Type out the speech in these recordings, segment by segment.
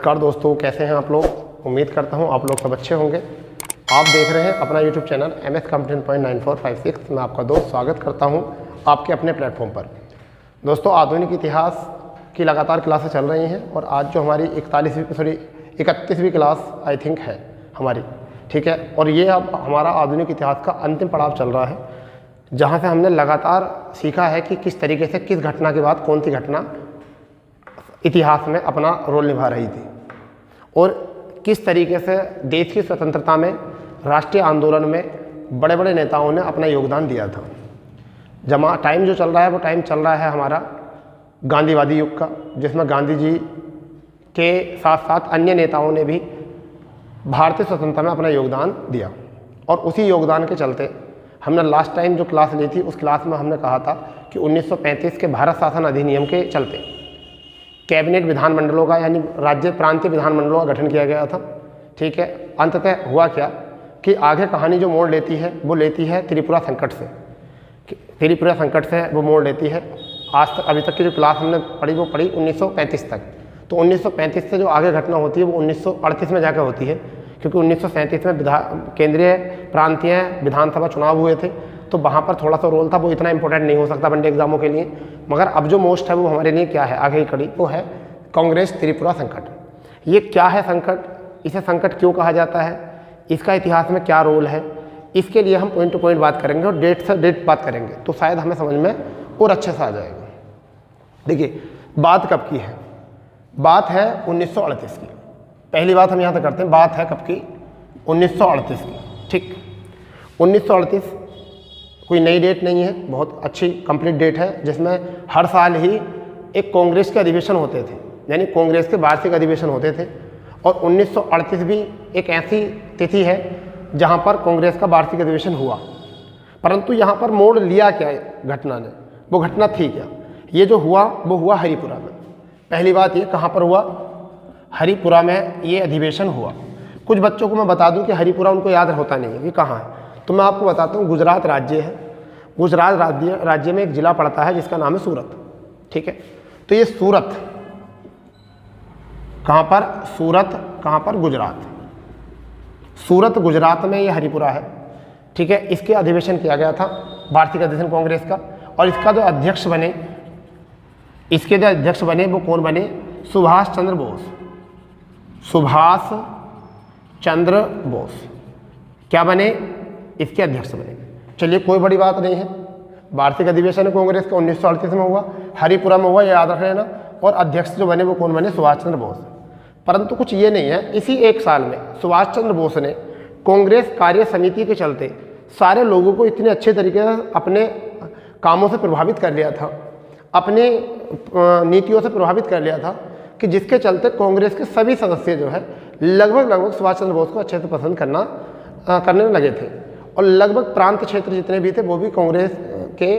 नमस्कार दोस्तों, कैसे हैं आप लोग। उम्मीद करता हूं आप लोग सब अच्छे होंगे। आप देख रहे हैं अपना YouTube channel MS Competition Point 9456। मैं आपका दोस्त स्वागत करता हूं आपके अपने प्लेटफॉर्म पर। दोस्तों, आधुनिक इतिहास की लगातार क्लासें चल रही हैं और आज जो हमारी 31वीं क्लास आई थिंक है हमारी, ठीक है। और ये अब हमारा आधुनिक इतिहास का अंतिम पड़ाव चल रहा है, जहाँ से हमने लगातार सीखा है कि किस तरीके से किस घटना के बाद कौन सी घटना इतिहास में अपना रोल निभा रही थी और किस तरीके से देश की स्वतंत्रता में, राष्ट्रीय आंदोलन में बड़े बड़े नेताओं ने अपना योगदान दिया था। टाइम जो चल रहा है वो टाइम चल रहा है हमारा गांधीवादी युग का, जिसमें गांधी जी के साथ साथ अन्य नेताओं ने भी भारतीय स्वतंत्रता में अपना योगदान दिया। और उसी योगदान के चलते हमने लास्ट टाइम जो क्लास ली थी उस क्लास में हमने कहा था कि 1935 के भारत शासन अधिनियम के चलते कैबिनेट विधानमंडलों का, यानी राज्य प्रांतीय विधानमंडलों का गठन किया गया था, ठीक है। अंततः हुआ क्या कि आगे कहानी जो मोड़ लेती है वो लेती है त्रिपुरा संकट से। त्रिपुरा संकट से वो मोड़ लेती है। आज तक अभी तक की जो क्लास हमने पढ़ी वो पढ़ी 1935 तक। तो 1935 से जो आगे घटना होती है वो 1938 में जाकर होती है, क्योंकि 1937 में केंद्रीय प्रांतीय विधानसभा चुनाव हुए थे। तो वहाँ पर थोड़ा सा रोल था, वो इतना इंपॉर्टेंट नहीं हो सकता वनडे एग्जामों के लिए। मगर अब जो मोस्ट है वो हमारे लिए क्या है, आगे ही कड़ी, वो है कांग्रेस त्रिपुरा संकट। ये क्या है संकट, इसे संकट क्यों कहा जाता है, इसका इतिहास में क्या रोल है, इसके लिए हम पॉइंट टू पॉइंट बात करेंगे और डेट से डेट बात करेंगे, तो शायद हमें समझ में और अच्छे से आ जाएगा। देखिए, बात कब की है, बात है 1938 की। पहली बात हम यहाँ से करते हैं, बात है कब की, 1938 की, ठीक। 1938 कोई नई डेट नहीं है, बहुत अच्छी कंप्लीट डेट है, जिसमें हर साल ही एक कांग्रेस के अधिवेशन होते थे, यानी कांग्रेस के वार्षिक अधिवेशन होते थे। और 1938 भी एक ऐसी तिथि है जहां पर कांग्रेस का वार्षिक अधिवेशन हुआ। परंतु यहां पर मोड़ लिया क्या घटना ने, वो घटना थी क्या, ये जो हुआ वो हुआ हरिपुरा में। पहली बात ये, कहाँ पर हुआ, हरिपुरा में ये अधिवेशन हुआ। कुछ बच्चों को मैं बता दूं कि हरिपुरा उनको याद होता नहीं है, ये कहाँ है, तो मैं आपको बताता हूँ। गुजरात राज्य है, गुजरात राज्य में एक ज़िला पड़ता है जिसका नाम है सूरत, ठीक है। तो ये सूरत कहाँ पर, सूरत कहाँ पर, गुजरात। सूरत गुजरात में ये हरिपुरा है, ठीक है। इसके अधिवेशन किया गया था, वार्षिक अधिवेशन कांग्रेस का। और इसका जो अध्यक्ष बने, इसके जो अध्यक्ष बने वो कौन बने, सुभाष चंद्र बोस। सुभाष चंद्र बोस क्या बने, इसके अध्यक्ष बने। चलिए, कोई बड़ी बात नहीं है। वार्षिक अधिवेशन कांग्रेस का 1938 में हुआ, हरिपुरा में हुआ, ये याद रख लेना। और अध्यक्ष जो बने वो कौन बने, सुभाष चंद्र बोस। परंतु कुछ ये नहीं है, इसी एक साल में सुभाष चंद्र बोस ने कांग्रेस कार्य समिति के चलते सारे लोगों को इतने अच्छे तरीके से अपने कामों से प्रभावित कर लिया था, अपने नीतियों से प्रभावित कर लिया था, कि जिसके चलते कांग्रेस के सभी सदस्य जो है लगभग सुभाष चंद्र बोस को अच्छे से पसंद करने में लगे थे। और लगभग प्रांत क्षेत्र जितने भी थे वो भी कांग्रेस के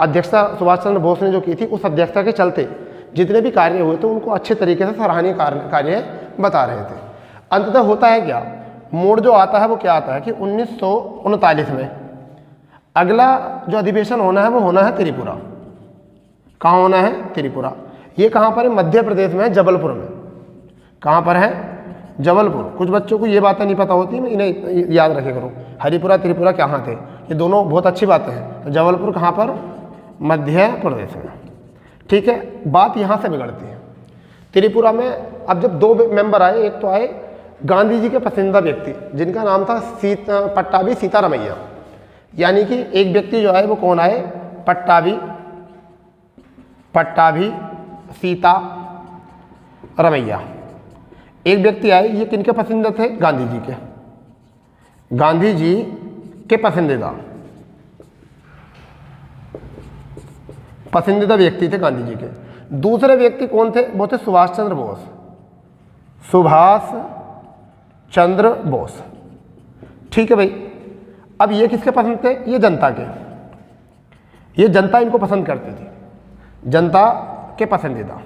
अध्यक्षता सुभाष चंद्र बोस ने जो की थी, उस अध्यक्षता के चलते जितने भी कार्य हुए थे उनको अच्छे तरीके से सराहनीय कार्य बता रहे थे। अंततः होता है क्या, मोड़ जो आता है वो क्या आता है कि 1939 में अगला जो अधिवेशन होना है वो होना है त्रिपुरा। कहाँ होना है, त्रिपुरा। ये कहाँ पर है, मध्य प्रदेश में, जबलपुर में। कहाँ पर है, जबलपुर। कुछ बच्चों को ये बातें नहीं पता होती, मैं इन्हें याद रखे करूँ। हरिपुरा त्रिपुरा कहाँ थे, ये दोनों बहुत अच्छी बातें हैं। तो जबलपुर कहाँ पर, मध्य प्रदेश में, ठीक है। बात यहाँ से बिगड़ती है। त्रिपुरा में अब जब दो मेंबर आए, एक तो आए गांधी जी के पसंदीदा व्यक्ति जिनका नाम था पट्टाभी सीतारमैया, यानी कि एक व्यक्ति जो आए वो कौन आए, पट्टाभी सीतारमैया। एक व्यक्ति आए, ये किनके पसंदीदा थे, गांधी जी के पसंदीदा व्यक्ति थे गांधी जी के। दूसरे व्यक्ति कौन थे, वो थे सुभाष चंद्र बोस। सुभाष चंद्र बोस, ठीक है भाई। अब ये किसके पसंद थे, ये जनता के, ये जनता इनको पसंद करती थी, जनता के पसंदीदा।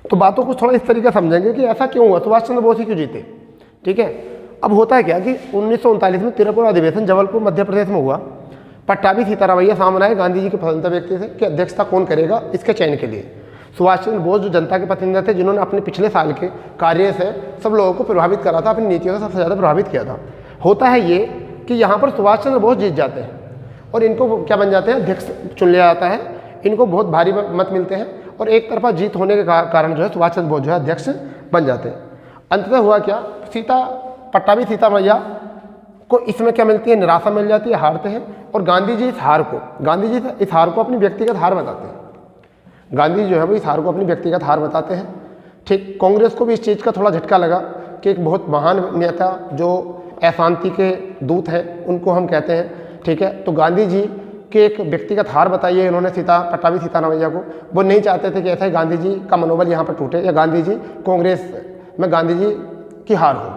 तो बातों को थोड़ा इस तरीके समझेंगे कि ऐसा क्यों हुआ, सुभाष चंद्र बोस ही क्यों जीते, ठीक है। अब होता है क्या कि 1939 में त्रिपुरा अधिवेशन जबलपुर मध्य प्रदेश में हुआ। पट्टाभी सीतारमैया सामने आए, गांधी जी के पसंदीदा व्यक्ति थे कि अध्यक्षता कौन करेगा इसके चयन के लिए। सुभाष चंद्र बोस जो जनता के प्रतिनिधि थे, जिन्होंने अपने पिछले साल के कार्य से सब लोगों को प्रभावित करा था, अपनी नीतियों से सबसे ज़्यादा प्रभावित किया था। होता है ये कि यहाँ पर सुभाष चंद्र बोस जीत जाते हैं और इनको क्या बन जाते हैं, अध्यक्ष चुन लिया जाता है। इनको बहुत भारी मत मिलते हैं और एक तरफा जीत होने के कारण जो है सुभाष चंद्र बोस जो है अध्यक्ष बन जाते हैं। अंततः हुआ क्या, पट्टाभी सीता मैया को इसमें क्या मिलती है, निराशा मिल जाती है, हारते हैं। और गांधी जी इस हार को अपनी व्यक्तिगत हार बताते हैं। गांधी जी जो है वो इस हार को अपनी व्यक्तिगत हार बताते हैं। ठीक, कांग्रेस को भी इस चीज़ का थोड़ा झटका लगा कि एक बहुत महान नेता जो अशांति के दूत हैं उनको हम कहते हैं, ठीक है, तो गांधी जी के एक व्यक्तिगत हार बताई है इन्होंने पट्टाभी सीतारामैया को। वो नहीं चाहते थे कि ऐसा ही गांधी जी का मनोबल यहाँ पर टूटे या गांधी जी कांग्रेस में गांधी जी की हार हो।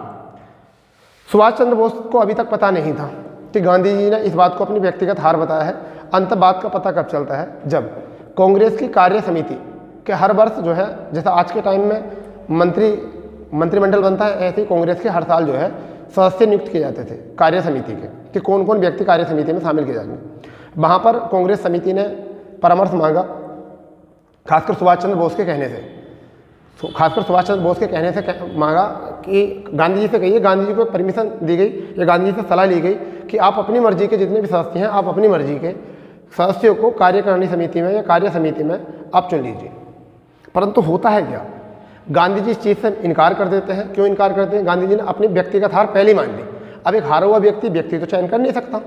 सुभाष चंद्र बोस को अभी तक पता नहीं था कि गांधी जी ने इस बात को अपनी व्यक्तिगत हार बताया है। अंत बात का पता कब चलता है, जब कांग्रेस की कार्य समिति के हर वर्ष जो है, जैसा आज के टाइम में मंत्रिमंडल बनता है, ऐसे ही कांग्रेस के हर साल जो है सदस्य नियुक्त किए जाते थे कार्य समिति के, कि कौन कौन व्यक्ति कार्य समिति में शामिल किए जाएंगे। वहाँ पर कांग्रेस समिति ने परामर्श मांगा, खासकर सुभाष चंद्र बोस के कहने से मांगा कि गांधी जी से कहिए, गांधी जी को परमिशन दी गई या गांधी जी से सलाह ली गई कि आप अपनी मर्जी के जितने भी सदस्य हैं, आप अपनी मर्जी के सदस्यों को कार्यकारिणी समिति में या कार्य समिति में आप चुन लीजिए। परंतु होता है क्या, गांधी जी इस चीज़ से इनकार कर देते हैं। क्यों इनकार करते हैं, गांधी जी ने अपनी व्यक्तिगत हार पहले ही मान ली। अब एक हारा हुआ व्यक्ति तो चयन कर नहीं सकता,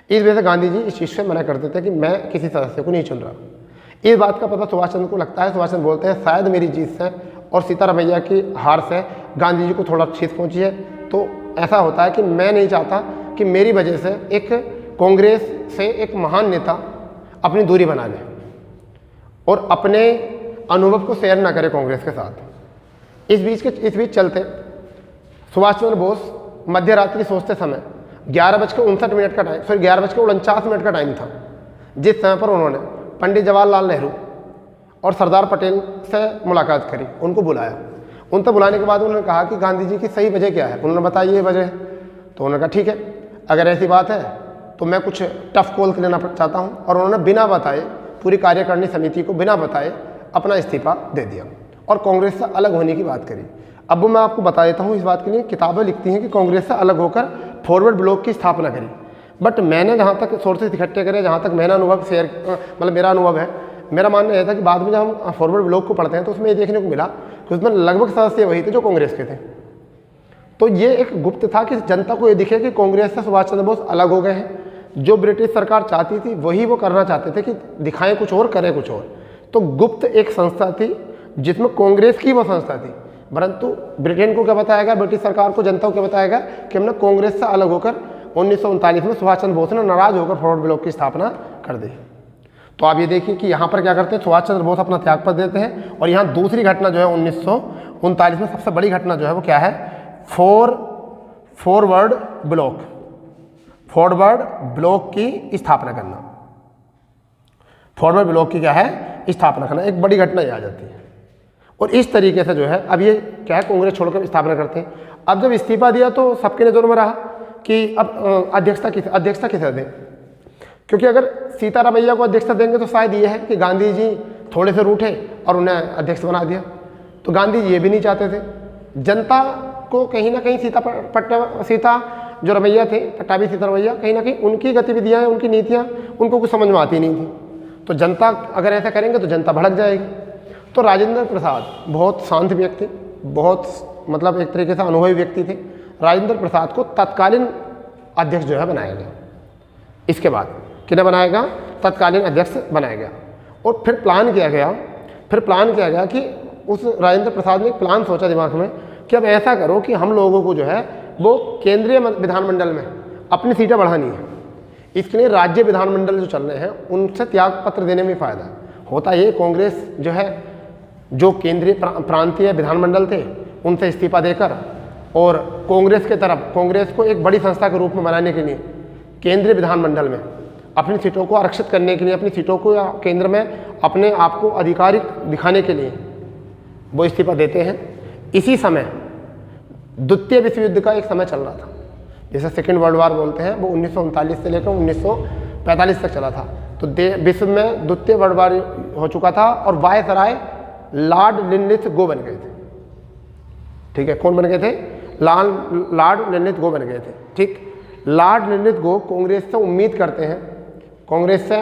इस वजह से गांधी जी इस चीज़ से मना कर देते हैं कि मैं किसी सदस्य को नहीं चुन रहा। इस बात का पता सुभाष चंद्र को लगता है। सुभाष चंद्र बोलते हैं शायद मेरी जीत से और सीतारामैया की हार से गांधी जी को थोड़ा ठेस पहुंची है। तो ऐसा होता है कि मैं नहीं चाहता कि मेरी वजह से एक कांग्रेस से एक महान नेता अपनी दूरी बना ले और अपने अनुभव को शेयर ना करे कांग्रेस के साथ। इस बीच चलते सुभाष चंद्र बोस मध्य रात्रि सोचते समय 11:59 का टाइम, 11:49 का टाइम था, जिस समय पर उन्होंने पंडित जवाहरलाल नेहरू और सरदार पटेल से मुलाकात करी, उनको बुलाया। उन तक बुलाने के बाद उन्होंने कहा कि गांधी जी की सही वजह क्या है। उन्होंने बताई ये वजह है। तो उन्होंने कहा ठीक है, अगर ऐसी बात है तो मैं कुछ टफ कॉल लेना चाहता हूँ। और उन्होंने बिना बताए, पूरी कार्यकारिणी समिति को बिना बताए अपना इस्तीफा दे दिया और कांग्रेस से अलग होने की बात करी। अब मैं आपको बता देता हूँ, इस बात के लिए किताबें लिखती हैं कि कांग्रेस से अलग होकर फॉरवर्ड ब्लॉक की स्थापना करी। बट मैंने जहाँ तक सोर्सेज इकट्ठे करे, जहाँ तक मेरा अनुभव मेरा अनुभव है, मेरा मानना यह था कि बाद में जब हम फॉरवर्ड ब्लॉक को पढ़ते हैं तो उसमें ये देखने को मिला कि उसमें लगभग सदस्य वही थे जो कांग्रेस के थे। तो ये एक गुप्त था कि जनता को ये दिखे कि कांग्रेस से सुभाष चंद्र बोस अलग हो गए हैं। जो ब्रिटिश सरकार चाहती थी वही वो करना चाहते थे कि दिखाएं कुछ और, करें कुछ और। तो गुप्त एक संस्था थी जिसमें कांग्रेस की वो संस्था थी। परंतु ब्रिटेन को क्या बताया गया, ब्रिटिश सरकार को, जनता को क्या बताया गया कि हमने कांग्रेस से अलग होकर 1939 में सुभाष चंद्र बोस ने नाराज होकर फॉरवर्ड ब्लॉक की स्थापना कर दी। तो आप ये देखिए कि यहाँ पर क्या करते हैं, सुभाष चंद्र बोस अपना त्यागपत्र देते हैं। और यहाँ दूसरी घटना जो है 1939 में सबसे बड़ी घटना जो है वो क्या है, फॉरवर्ड ब्लॉक की स्थापना करना। फॉरवर्ड ब्लॉक की क्या है, स्थापना करना, एक बड़ी घटना ये आ जाती है। और इस तरीके से जो है अब ये क्या है, कांग्रेस छोड़कर स्थापना करते हैं। अब जब इस्तीफा दिया तो सबके नजरों में रहा कि अब अध्यक्षता किसे दें, क्योंकि अगर सीतारामैया को अध्यक्षता देंगे तो शायद ये है कि गांधी जी थोड़े से रूठे और उन्हें अध्यक्ष बना दिया। तो गांधी जी ये भी नहीं चाहते थे। जनता को कहीं ना कहीं सीता जो रमैया थे, पट्टाभी सीतारामैया, कहीं ना कहीं उनकी गतिविधियाँ, उनकी नीतियाँ उनको कुछ समझ में आती नहीं थी। तो जनता अगर ऐसा करेंगे तो जनता भड़क जाएगी। तो राजेंद्र प्रसाद बहुत शांत व्यक्ति, बहुत मतलब एक तरीके से अनुभवी व्यक्ति थे। राजेंद्र प्रसाद को तत्कालीन अध्यक्ष जो है बनाया गया। इसके बाद किन्हें बनाया गया, तत्कालीन अध्यक्ष बनाया गया। और फिर प्लान किया गया कि उस राजेंद्र प्रसाद ने एक प्लान सोचा दिमाग में कि अब ऐसा करो कि हम लोगों को जो है वो केंद्रीय विधानमंडल में अपनी सीटें बढ़ानी है। इसके लिए राज्य विधानमंडल जो चल रहे हैं उनसे त्याग पत्र देने में फ़ायदा होता है। ये कांग्रेस जो है, जो केंद्रीय प्रांतीय विधानमंडल थे उनसे इस्तीफा देकर और कांग्रेस को एक बड़ी संस्था के रूप में बनाने के लिए केंद्रीय विधानमंडल में अपनी सीटों को आरक्षित करने के लिए, अपनी सीटों को या केंद्र में अपने आप को आधिकारिक दिखाने के लिए वो इस्तीफा देते हैं। इसी समय द्वितीय विश्व युद्ध का एक समय चल रहा था, जिसे सेकेंड वर्ल्ड वार बोलते हैं। वो 1939 से लेकर 1945 तक चला था। तो विश्व में द्वितीय वर्ल्ड वार हो चुका था और वायसराय लॉर्ड लिनलिथ गो बन गए थे। ठीक है, कौन बन गए थे? लॉर्ड लिनलिथ गो बन गए थे। ठीक, लॉर्ड लिनलिथ गो कांग्रेस से उम्मीद करते हैं, कांग्रेस से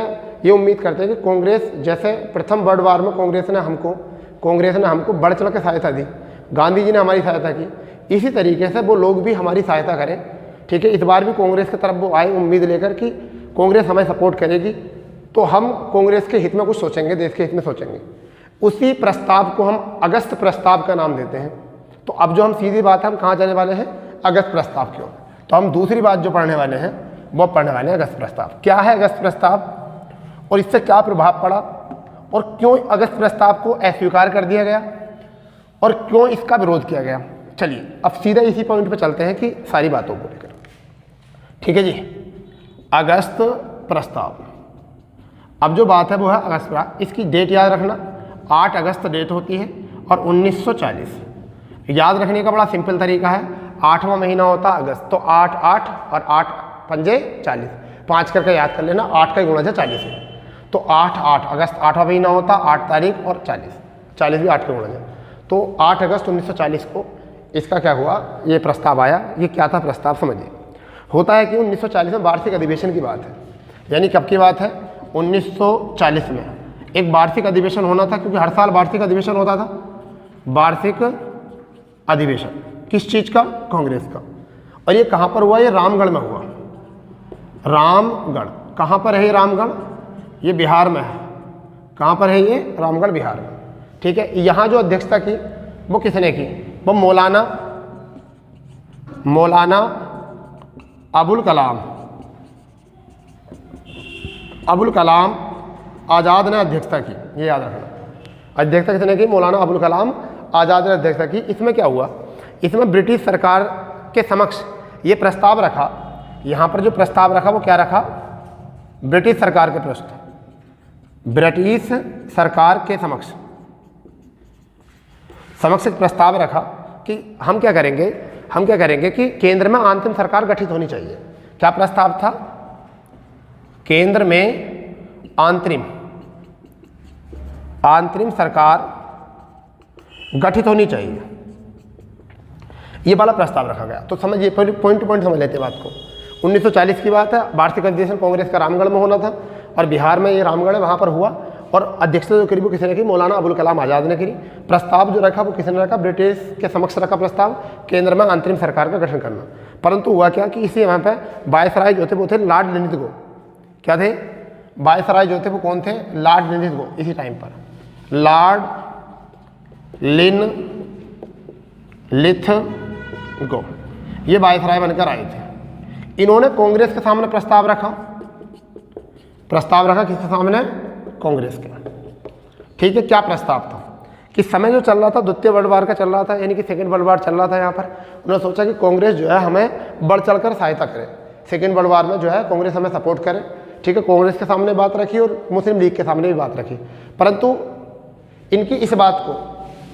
ये उम्मीद करते हैं कि कांग्रेस जैसे प्रथम वर्ल्ड वार में कांग्रेस ने हमको बढ़ चढ़ के सहायता दी, गांधी जी ने हमारी सहायता की, इसी तरीके से वो लोग भी हमारी सहायता करें। ठीक है, इस बार भी कांग्रेस की तरफ वो आए उम्मीद लेकर कि कांग्रेस हमें सपोर्ट करेगी, तो हम कांग्रेस के हित में कुछ सोचेंगे, देश के हित में सोचेंगे। उसी प्रस्ताव को हम अगस्त प्रस्ताव का नाम देते हैं। तो अब जो हम सीधी बात है, हम कहाँ जाने वाले हैं? अगस्त प्रस्ताव की ओर। तो हम दूसरी बात जो पढ़ने वाले हैं वो पढ़ने वाले हैं अगस्त प्रस्ताव। क्या है अगस्त प्रस्ताव और इससे क्या प्रभाव पड़ा और क्यों अगस्त प्रस्ताव को अस्वीकार कर दिया गया और क्यों इसका विरोध किया गया। चलिए अब सीधा इसी पॉइंट पे चलते हैं कि सारी बातों को लेकर। ठीक है जी, अगस्त प्रस्ताव। अब जो बात है वो है अगस्त प्रस्ताव। इसकी डेट याद रखना, 8 अगस्त डेट होती है और 1940। याद रखने का बड़ा सिंपल तरीका है, 8वां महीना होता है अगस्त, तो 8 और 8 पंजे 40, 5 करके याद कर लेना, 8 का गुणा 40 है, तो 8 अगस्त 8वां महीना होता, 8 तारीख और 40 भी 8 का गुणा है, तो 8 अगस्त 1940 को इसका क्या हुआ, ये प्रस्ताव आया। ये क्या था प्रस्ताव समझिए। होता है कि 1940 में वार्षिक अधिवेशन की बात है, यानी कब की बात है? 1940 में एक वार्षिक अधिवेशन होना था, क्योंकि हर साल वार्षिक अधिवेशन होता था। वार्षिक अधिवेशन किस चीज़ का? कांग्रेस का। और ये कहाँ पर हुआ? ये रामगढ़ में हुआ। रामगढ़ कहाँ पर है? ये रामगढ़ ये बिहार में है। कहाँ पर है ये? रामगढ़ बिहार में। ठीक है, यहाँ जो अध्यक्षता की वो किसने की? वो मौलाना अबुल कलाम आज़ाद ने अध्यक्षता की, ये याद रखना। अध्यक्षता किसने की? मौलाना अबुल कलाम आज़ाद ने अध्यक्षता की। इसमें क्या हुआ? इसमें ब्रिटिश सरकार के समक्ष ये प्रस्ताव रखा। यहाँ पर जो प्रस्ताव रखा वो क्या रखा? ब्रिटिश सरकार के पृष्ठ, ब्रिटिश सरकार के समक्ष एक प्रस्ताव रखा कि हम क्या करेंगे कि केंद्र में अंतरिम सरकार गठित होनी चाहिए। क्या प्रस्ताव था? केंद्र में अंतरिम सरकार गठित होनी चाहिए, ये वाला प्रस्ताव रखा गया। तो समझिए, पॉइंट टू पॉइंट समझ लेते हैं बात को। 1940 की बात है, वार्षिक अधिवेशन कांग्रेस का रामगढ़ में होना था और बिहार में ये रामगढ़ है, वहाँ पर हुआ। और अध्यक्षता जो करी वो किसने की? मौलाना अबुल कलाम आज़ाद ने करी। प्रस्ताव जो रखा वो किसने रखा? ब्रिटिश के समक्ष रखा प्रस्ताव, केंद्र में अंतरिम सरकार का गठन करना। परंतु हुआ क्या कि इसी वहाँ पर वायसराय जो थे वो थे लॉर्ड लिनलिथ गो। क्या थे? वायसराय जो थे वो कौन थे? लॉर्ड लिनलिथ गो। इसी टाइम पर लॉर्ड लिनलिथ गो ये वायसराय बनकर आए थे। इन्होंने कांग्रेस के सामने प्रस्ताव रखा किसके सामने? कांग्रेस के। ठीक है, क्या प्रस्ताव था कि समय जो चल रहा था द्वितीय वर्ल्ड वार का चल रहा था, यानी कि सेकेंड वर्ल्ड वार चल रहा था। यहाँ पर उन्होंने सोचा कि कांग्रेस जो है हमें बढ़ चढ़कर सहायता करे, सेकेंड वर्ल्ड वार में जो है कांग्रेस हमें सपोर्ट करे। ठीक है, कांग्रेस के सामने बात रखी और मुस्लिम लीग के सामने भी बात रखी, परंतु इनकी इस बात को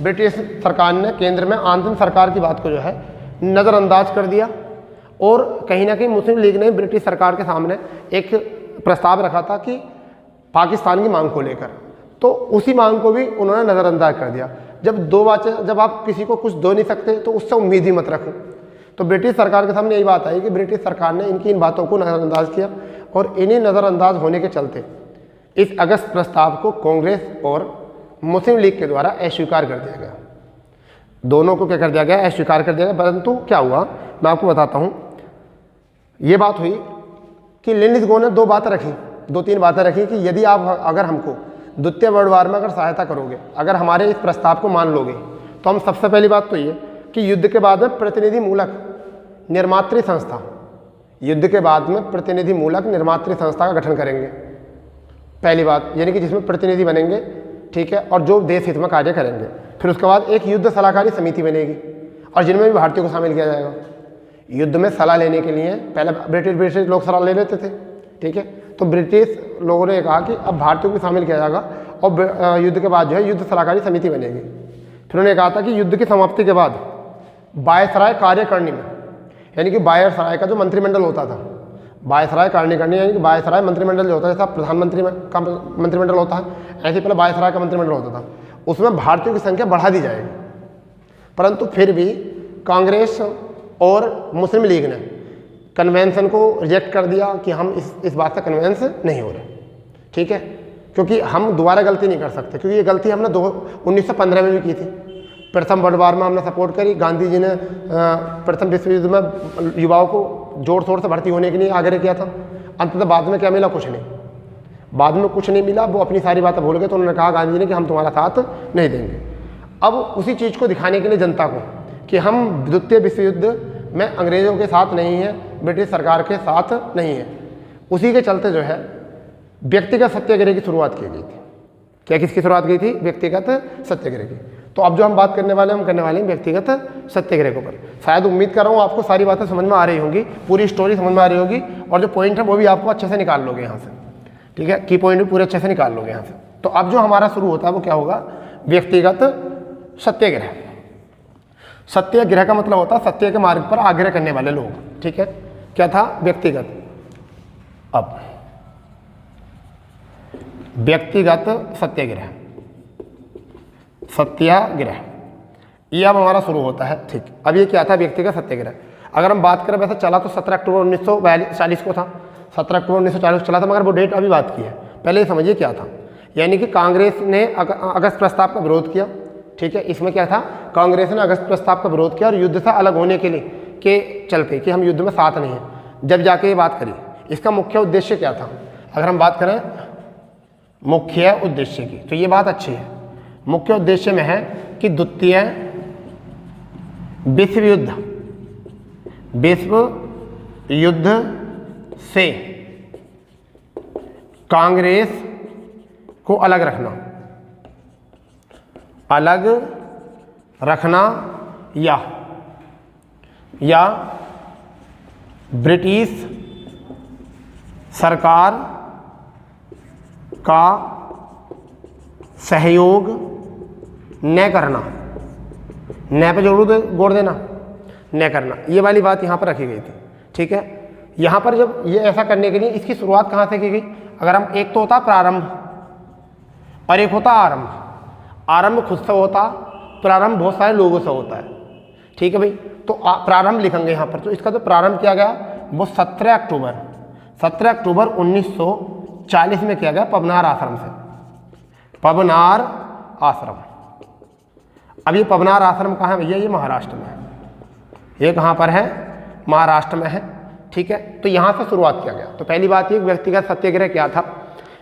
ब्रिटिश सरकार ने केंद्र में अंतरिम सरकार की बात को जो है नज़रअंदाज कर दिया। और कहीं ना कहीं मुस्लिम लीग ने ब्रिटिश सरकार के सामने एक प्रस्ताव रखा था कि पाकिस्तान की मांग को लेकर, तो उसी मांग को भी उन्होंने नज़रअंदाज कर दिया। जब आप किसी को कुछ दो नहीं सकते तो उससे उम्मीद ही मत रखो। तो ब्रिटिश सरकार के सामने यही बात आई कि ब्रिटिश सरकार ने इनकी इन बातों को नज़रअंदाज किया और इन्हीं नज़रअंदाज होने के चलते इस अगस्त प्रस्ताव को कांग्रेस और मुस्लिम लीग के द्वारा अस्वीकार कर दिया गया। दोनों को क्या कर दिया गया? अस्वीकार कर दिया गया। परंतु क्या हुआ मैं आपको बताता हूँ। ये बात हुई कि लिनलिथ गो ने दो तीन बातें रखी कि यदि आप अगर हमको द्वितीय वर्ल्ड वार में अगर सहायता करोगे, अगर हमारे इस प्रस्ताव को मान लोगे, तो हम सबसे पहली बात तो ये कि युद्ध के बाद में प्रतिनिधिमूलक निर्मात्री संस्था, युद्ध के बाद में प्रतिनिधिमूलक निर्मात्री संस्था का गठन करेंगे। पहली बात, यानी कि जिसमें प्रतिनिधि बनेंगे, ठीक है, और जो देश हित में कार्य करेंगे। फिर उसके बाद एक युद्ध सलाहकारी समिति बनेगी और जिनमें भी भारतीयों को शामिल किया जाएगा। युद्ध में सलाह लेने के लिए पहले ब्रिटिश लोग सलाह ले लेते थे, ठीक है, तो ब्रिटिश लोगों ने कहा कि अब भारतीयों को शामिल किया जाएगा और युद्ध के बाद जो है युद्ध सलाहकारी समिति बनेगी। फिर उन्होंने कहा था कि युद्ध की समाप्ति के बाद वायसराय कार्यकारिणी में, यानी कि वायसराय का जो मंत्रिमंडल होता था, वायसराय कार्यकारिणी यानी कि वायसराय मंत्रिमंडल जो होता है, जैसा प्रधानमंत्री का मंत्रिमंडल होता है, ऐसे पहले वायसराय का मंत्रिमंडल होता था। उसमें भारतीयों की संख्या बढ़ा दी जाएगी। परंतु फिर भी कांग्रेस और मुस्लिम लीग ने कन्वेंशन को रिजेक्ट कर दिया कि हम इस बात से कन्वेंस नहीं हो रहे, ठीक है, क्योंकि हम दोबारा गलती नहीं कर सकते, क्योंकि ये गलती हमने 1915 में भी की थी। प्रथम वर्ल्ड वार में हमने सपोर्ट करी, गांधी जी ने प्रथम विश्व युद्ध में युवाओं को जोर शोर से भर्ती होने के लिए आग्रह किया था। अंततः बाद में क्या मिला? कुछ नहीं, बाद में कुछ नहीं मिला। वो अपनी सारी बातें भूल गए, तो उन्होंने कहा गांधी जी ने कि हम तुम्हारा साथ नहीं देंगे। अब उसी चीज़ को दिखाने के लिए जनता को कि हम द्वितीय विश्व युद्ध में अंग्रेज़ों के साथ नहीं हैं, ब्रिटिश सरकार के साथ नहीं है, उसी के चलते जो है व्यक्तिगत सत्याग्रह की शुरुआत की गई थी। क्या किसकी शुरुआत की थी? व्यक्तिगत सत्याग्रह की। तो अब जो हम बात करने वाले हैं, हम करने वाले हैं व्यक्तिगत सत्याग्रह के ऊपर। शायद उम्मीद कर रहा हूँ आपको सारी बातें समझ में आ रही होंगी, पूरी स्टोरी समझ में आ रही होगी, और जो पॉइंट है वो भी आपको अच्छे से निकाल लोगे यहाँ से, ठीक है, की पॉइंट भी पूरे अच्छे से निकाल लोगे यहाँ से। तो अब जो हमारा शुरू होता है वो क्या होगा? व्यक्तिगत सत्याग्रह। सत्याग्रह का मतलब होता है सत्य के मार्ग पर आग्रह करने वाले लोग, ठीक है। क्या था? व्यक्तिगत। अब व्यक्तिगत सत्याग्रह, सत्याग्रह ये अब हमारा शुरू होता है, ठीक। अब ये क्या था? व्यक्तिगत सत्याग्रह। अगर हम बात करें, वैसे चला तो 17 अक्टूबर 1940 को था, 17 अक्टूबर 1940 को चला था, मगर वो डेट अभी बात की है, पहले ही समझिए क्या था। यानी कि कांग्रेस ने अगस्त प्रस्ताव का विरोध किया, ठीक है। इसमें क्या था? कांग्रेस ने अगस्त प्रस्ताव का विरोध किया और युद्ध से अलग होने के लिए के चलते कि हम युद्ध में साथ नहीं हैं, जब जाके ये बात करी। इसका मुख्य उद्देश्य क्या था? अगर हम बात करें मुख्य उद्देश्य की, तो ये बात अच्छी है। मुख्य उद्देश्य में है कि द्वितीय विश्व युद्ध से कांग्रेस को अलग रखना या ब्रिटिश सरकार का सहयोग न करना, न पे जोड़ देना, न करना, ये वाली बात यहाँ पर रखी गई थी, ठीक है। यहाँ पर जब ये ऐसा करने के लिए इसकी शुरुआत कहाँ से की गई? अगर हम, एक तो होता प्रारंभ और एक होता आरंभ। आरंभ खुद से होता, प्रारंभ बहुत सारे लोगों से होता है, ठीक है भाई। तो प्रारंभ लिखेंगे यहाँ पर। तो इसका जो प्रारंभ किया गया वो 17 अक्टूबर 1940 में किया गया पवनार आश्रम से। पवनार आश्रम, अब ये पवनार आश्रम कहाँ है भैया? ये महाराष्ट्र में है। ये कहाँ पर है? महाराष्ट्र में है, ठीक है। तो यहाँ से शुरुआत किया गया। तो पहली बात ये, व्यक्तिगत सत्याग्रह क्या था?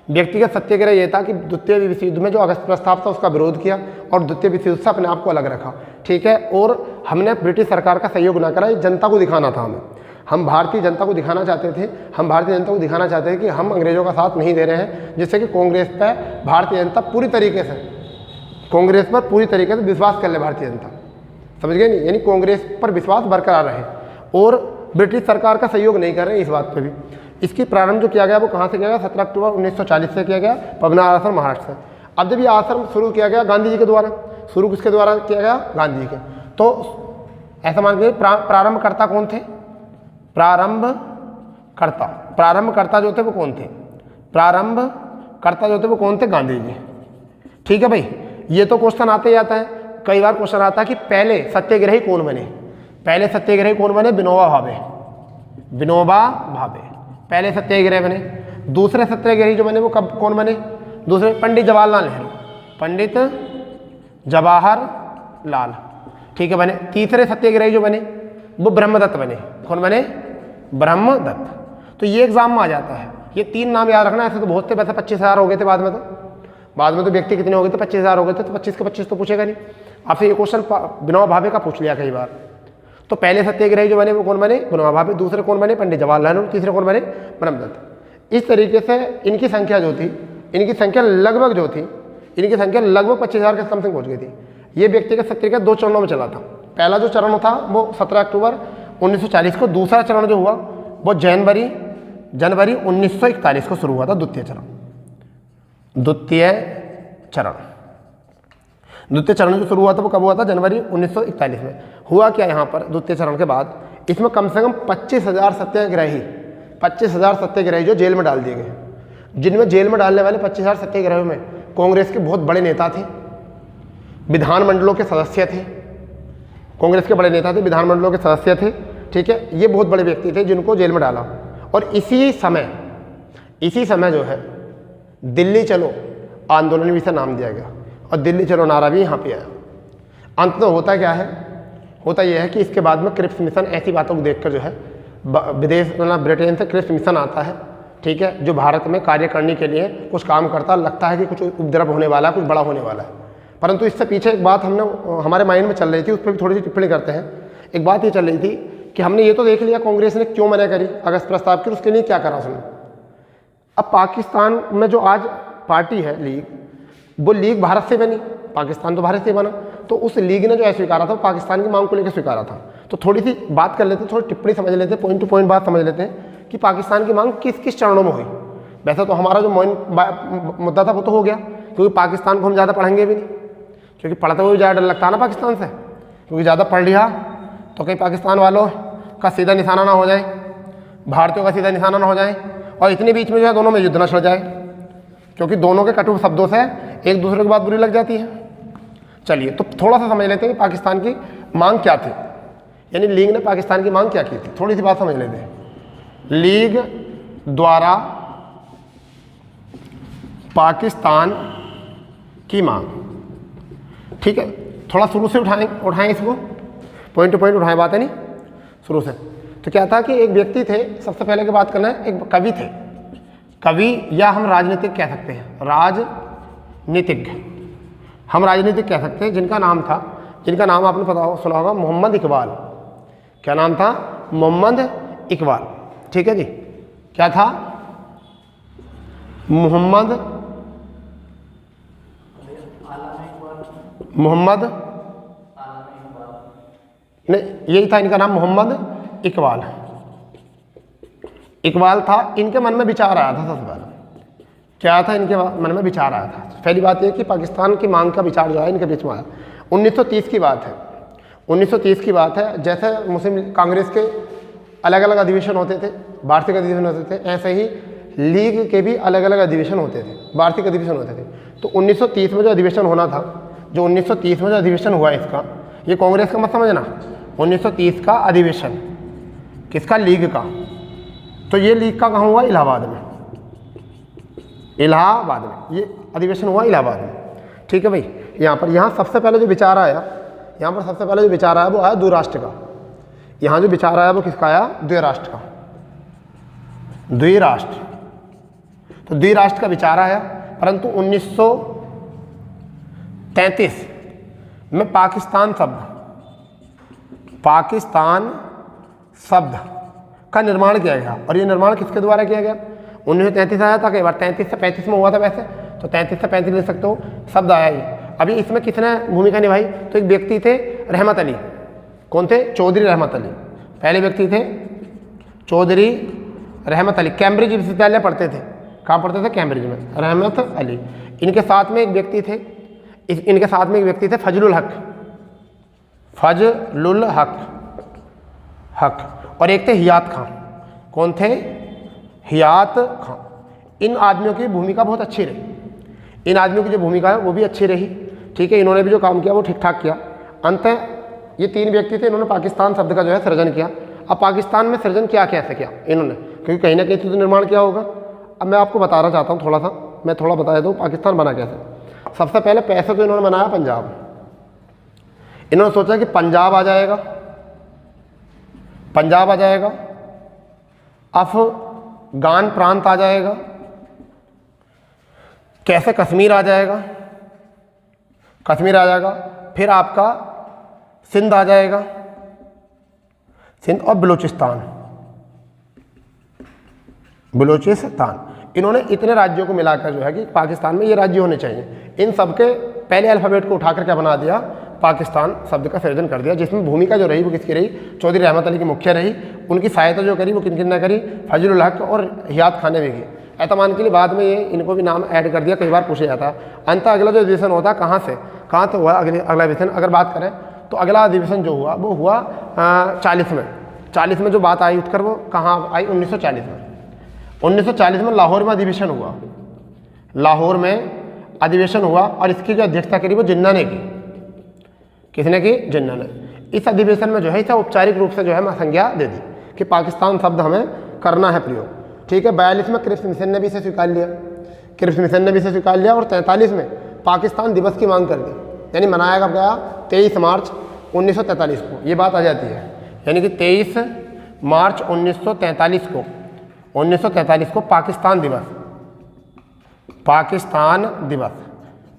व्यक्तिगत सत्याग्रह ये था कि द्वितीय विश्व युद्ध में जो अगस्त प्रस्ताव था उसका विरोध किया और द्वितीय विश्व युद्ध से अपने आप को अलग रखा, ठीक है। और हमने ब्रिटिश सरकार का सहयोग ना करा, ये जनता को दिखाना था हमें। हम भारतीय जनता को दिखाना चाहते थे, कि हम अंग्रेजों का साथ नहीं दे रहे हैं, जिससे कि कांग्रेस पर भारतीय जनता पूरी तरीके से विश्वास कर ले। भारतीय जनता, समझ गए नहीं? यानी कांग्रेस पर विश्वास बरकरार रहे और ब्रिटिश सरकार का सहयोग नहीं कर रहे हैं इस बात पे भी। इसकी प्रारंभ जो किया गया वो कहाँ से किया गया? 17 अक्टूबर 1940 से किया गया, पवनार आश्रम, महाराष्ट्र से। अब जब ये आश्रम शुरू किया गया गांधी जी के द्वारा, शुरू किसके द्वारा किया गया? गांधी जी के। तो ऐसा मान के प्रारंभकर्ता कौन थे? प्रारंभकर्ता जो थे वो कौन थे? गांधी जी, ठीक है भाई। ये तो क्वेश्चन आते ही आता है, कई बार क्वेश्चन आता है कि पहले सत्याग्रही कौन बने? विनोबा भावे पहले सत्याग्रही बने। दूसरे सत्याग्रही जो बने वो कौन बने? दूसरे पंडित जवाहरलाल, ठीक है, बने। तीसरे सत्याग्रही जो बने वो ब्रह्मदत्त बने। कौन बने? ब्रह्मदत्त। तो ये एग्जाम में आ जाता है, ये 3 नाम याद रखना। ऐसे तो बहुत थे, वैसे 25,000 हो गए थे बाद में तो व्यक्ति कितने हो गए थे? 25,000 हो गए थे। तो 25 के 25 तो पूछेगा नहीं आपसे। ये क्वेश्चन विनोबा भावे का पूछ लिया कई बार। तो पहले सत्याग्रही जो बने वो कौन बने? विनोबा भावे। दूसरे कौन बने? पंडित जवाहरलाल नेहरू। तीसरे कौन बने? ब्रह्मदत्त। इस तरीके से इनकी संख्या लगभग 25,000 के समथिंग पहुंच गई थी। ये व्यक्तिगत सत्याग्रह 2 चरणों में चला था। पहला जो चरण था वो 17 अक्टूबर 1940 को। दूसरा चरण जो हुआ वो जनवरी 1941 को शुरू हुआ था। द्वितीय चरण जो शुरू हुआ था वो कब हुआ था? जनवरी 1941 में। हुआ क्या यहाँ पर द्वितीय चरण के बाद? इसमें कम से कम 25,000 सत्याग्रही जो जेल में डाल दिए गए। जिनमें जेल में डालने वाले 25,000 सत्याग्रहियों में कांग्रेस के बहुत बड़े नेता थे, विधानमंडलों के सदस्य थे, कांग्रेस के बड़े नेता थे, विधानमंडलों के सदस्य थे, ठीक है। ये बहुत बड़े व्यक्ति थे जिनको जेल में डाला। और इसी समय जो है दिल्ली चलो आंदोलन भी से नाम दिया गया और दिल्ली चलो नारा भी यहाँ पे आया। अंत में होता क्या है, होता यह है कि इसके बाद में क्रिप्स मिशन ऐसी बातों को देखकर जो है विदेश ब्रिटेन से क्रिप्स मिशन आता है, ठीक है, जो भारत में कार्य करने के लिए कुछ काम करता, लगता है कि कुछ उपद्रव होने वाला है, कुछ बड़ा होने वाला है। परंतु इससे पीछे एक बात हमारे माइंड में चल रही थी, उस पर भी थोड़ी सी टिप्पणी करते हैं। एक बात ये चल रही थी कि हमने ये तो देख लिया कांग्रेस ने क्यों मना करी अगस्त प्रस्ताव की, उसके लिए क्या करा उसने। अब पाकिस्तान में जो आज पार्टी है लीग, वो लीग भारत से बनी, पाकिस्तान तो भारत से बना, तो उस लीग ने जो स्वीकारा था वो पाकिस्तान की मांग को लेकर स्वीकारा था। तो थोड़ी सी बात कर लेते हैं, थोड़ी टिप्पणी समझ लेते हैं, पॉइंट टू पॉइंट बात समझ लेते हैं कि पाकिस्तान की मांग किस किस चरणों में हुई। वैसे तो हमारा जो मुद्दा था वो तो हो गया, क्योंकि पाकिस्तान को हम ज़्यादा पढ़ेंगे भी नहीं, क्योंकि पढ़ते हुए ज़्यादा डर लगता है ना पाकिस्तान से, क्योंकि ज़्यादा पढ़ लिया तो कहीं पाकिस्तान वालों का सीधा निशाना ना हो जाए, भारतीयों का सीधा निशाना ना हो जाए, और इतने बीच में जो है दोनों में युद्ध न छिड़ जाए, क्योंकि दोनों के कटु शब्दों से एक दूसरे की बात बुरी लग जाती है। चलिए तो थोड़ा सा समझ लेते हैं कि पाकिस्तान की मांग क्या थी, यानी लीग ने पाकिस्तान की मांग क्या की थी। थोड़ी सी बात समझ लेते हैं। लीग द्वारा पाकिस्तान की मांग, ठीक है, थोड़ा शुरू से उठाएं इसको, पॉइंट टू पॉइंट उठाएं, बात है नहीं शुरू से। तो क्या था कि एक व्यक्ति थे, सबसे पहले की बात करना है, एक कवि थे, कवि या हम राजनीतिक कह सकते हैं, राजनीतिज्ञ हम राजनीतिक कह सकते हैं, जिनका नाम आपने सुना होगा, मोहम्मद इकबाल। क्या नाम था? मोहम्मद इकबाल, ठीक है जी। क्या था? मोहम्मद नहीं, यही था इनका नाम, मोहम्मद इकबाल। इकबाल था, इनके मन में विचार आया था सबसे पहले। क्या था इनके मन में विचार आया था? पहली बात यह कि पाकिस्तान की मांग का विचार जो है इनके बीच में आया। 1930 की बात है, 1930 की बात है। जैसे मुस्लिम कांग्रेस के अलग अलग अधिवेशन होते थे, वार्षिक अधिवेशन होते थे, ऐसे ही लीग के भी अलग अलग अधिवेशन होते थे, वार्षिक अधिवेशन होते थे। तो 1930 में जो अधिवेशन होना था, जो 1930 में जो अधिवेशन हुआ इसका, ये कांग्रेस का मत समझना, 1930 का अधिवेशन किसका? लीग का। तो ये लीग का कहाँ हुआ? इलाहाबाद में, इलाहाबाद में ये अधिवेशन हुआ, इलाहाबाद में, ठीक है भाई। यहाँ सबसे पहले जो विचार आया, वो आया द्विराष्ट्र का। यहाँ जो विचार आया वो किसका आया? द्विराष्ट्र का, द्विराष्ट्र। तो द्विराष्ट्र का विचार आया, परंतु 1933 में पाकिस्तान शब्द का निर्माण किया गया। और ये निर्माण किसके द्वारा किया गया? 1933 आया था, कई बार 33 से 35 में हुआ था वैसे, तो 33 से 35 ले सकते हो, शब्द आया ही। अभी इसमें किसने भूमिका निभाई? तो एक व्यक्ति थे रहमत अली। कौन थे? चौधरी रहमत अली। पहले व्यक्ति थे चौधरी रहमत अली, कैम्ब्रिज विश्वविद्यालय पढ़ते थे। कहाँ पढ़ते थे? कैम्ब्रिज में, रहमत अली। इनके साथ में एक व्यक्ति थे, फजलुल हक, और एक थे हियात खां। कौन थे? हियात खां। इन आदमियों की भूमिका बहुत अच्छी रही, इन आदमियों की जो भूमिका है वो भी अच्छी रही, ठीक है। इन्होंने भी जो काम किया वो ठीक ठाक किया। अंततः ये तीन व्यक्ति थे, इन्होंने पाकिस्तान शब्द का जो है सृजन किया। अब पाकिस्तान में सृजन कैसे किया इन्होंने, क्योंकि कहीं ना कहीं तो निर्माण किया होगा। अब मैं आपको बताना चाहता हूँ, थोड़ा बता देता हूँ पाकिस्तान बना कैसे। सबसे पहले पैसे तो इन्होंने बनाया पंजाब। इन्होंने सोचा कि पंजाब आ जाएगा, अफगान प्रांत आ जाएगा, कैसे कश्मीर आ जाएगा, फिर आपका सिंध आ जाएगा, सिंध और बलूचिस्तान। इन्होंने इतने राज्यों को मिलाकर जो है कि पाकिस्तान में ये राज्य होने चाहिए, इन सबके पहले अल्फ़ाबेट को उठाकर क्या बना दिया? पाकिस्तान शब्द का सृजन कर दिया। जिसमें भूमिका जो रही वो किसकी रही? चौधरी रहमत अली की मुख्य रही। उनकी सहायता जो करी वो किन ने करी? फजलुल हक और हियात खान ने भी की। एतमान के लिए बाद में ये इनको भी नाम ऐड कर दिया, कई बार पूछा जाता है। अंत अगला जो अधिवेशन होता कहाँ से हुआ? अगला अधिवेशन अगर बात करें तो अगला अधिवेशन जो हुआ वो हुआ 40 में जो बात आई उठकर, वो कहाँ आई? 1940 में। 1940 में लाहौर में अधिवेशन हुआ, और इसकी जो अध्यक्षता करी वो जिन्ना ने की। किसने की? जिन्ना ने। इस अधिवेशन में जो है इसे औपचारिक रूप से जो है मैं संज्ञा दे दी कि पाकिस्तान शब्द हमें करना है प्रयोग। ठीक है, 42 में क्रिप्स मिशन ने भी इसे स्वीकार लिया, क्रिप्स मिशन ने भी इसे स्वीकार लिया और 43 में पाकिस्तान दिवस की मांग कर दी, यानी मनाया कब गया? 23 मार्च 1943 को। ये बात आ जाती है, यानी कि 23 मार्च 1943 को पाकिस्तान दिवस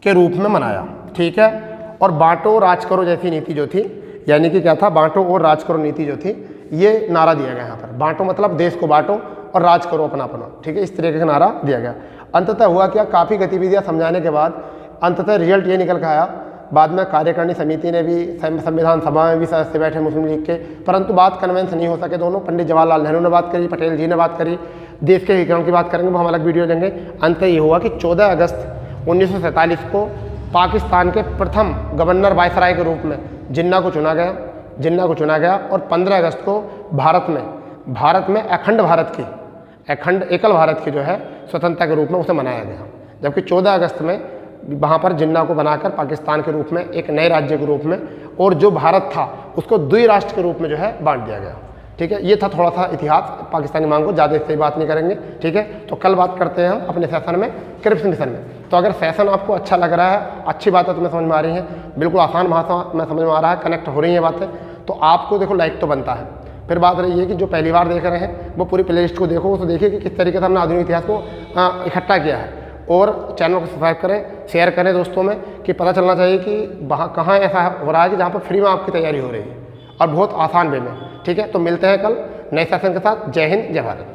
के रूप में मनाया। ठीक है, और बांटो राज करो जैसी नीति जो थी, यानी कि क्या था? बांटो और राज करो नीति जो थी, ये नारा दिया गया यहाँ पर। बांटो मतलब देश को बांटो और राज करो अपना अपना। ठीक है, इस तरीके का नारा दिया गया। अंततः हुआ क्या? काफ़ी गतिविधियाँ समझाने के बाद अंततः रिजल्ट ये निकल के आया। बाद में कार्यकारिणी समिति ने भी, संविधान सभा में भी सदस्य बैठे मुस्लिम लीग के, परंतु बात कन्वेंस नहीं हो सके दोनों। पंडित जवाहरलाल नेहरू ने बात करी, पटेल जी ने बात करी, देश के एकीकरण की बात करेंगे, वो हम अलग वीडियो देंगे। अंत ये हुआ कि 14 अगस्त 1947 को पाकिस्तान के प्रथम गवर्नर वायसराय के रूप में जिन्ना को चुना गया और 15 अगस्त को भारत में एकल भारत की जो है स्वतंत्रता के रूप में उसे मनाया गया। जबकि 14 अगस्त में वहाँ पर जिन्ना को बनाकर पाकिस्तान के रूप में एक नए राज्य के रूप में, और जो भारत था उसको द्विराष्ट्र के रूप में जो है बांट दिया गया। ठीक है, ये था थोड़ा सा इतिहास पाकिस्तानी मांग को, ज़्यादा इससे बात नहीं करेंगे। ठीक है, तो कल बात करते हैं हम अपने सेशन में क्रिप्स मिशन में। तो अगर सेशन आपको अच्छा लग रहा है, अच्छी बातें तुम्हें समझ में आ रही हैं, बिल्कुल आसान भाषा में समझ में आ रहा है, कनेक्ट हो रही हैं बातें, तो आपको देखो लाइक तो बनता है। फिर बात रही है कि जो पहली बार देख रहे हैं वो पूरी प्लेलिस्ट को देखो, उसको देखिए कि किस तरीके से हमने आधुनिक इतिहास को इकट्ठा किया है, और चैनल को सब्सक्राइब करें, शेयर करें दोस्तों में, कि पता चलना चाहिए कि वहाँ कहाँ ऐसा हो रहा है कि जहाँ पर फ्री में आपकी तैयारी हो रही है और बहुत आसान वे में। ठीक है, तो मिलते हैं कल नए सेशन के साथ। जय हिंद, जय भारत।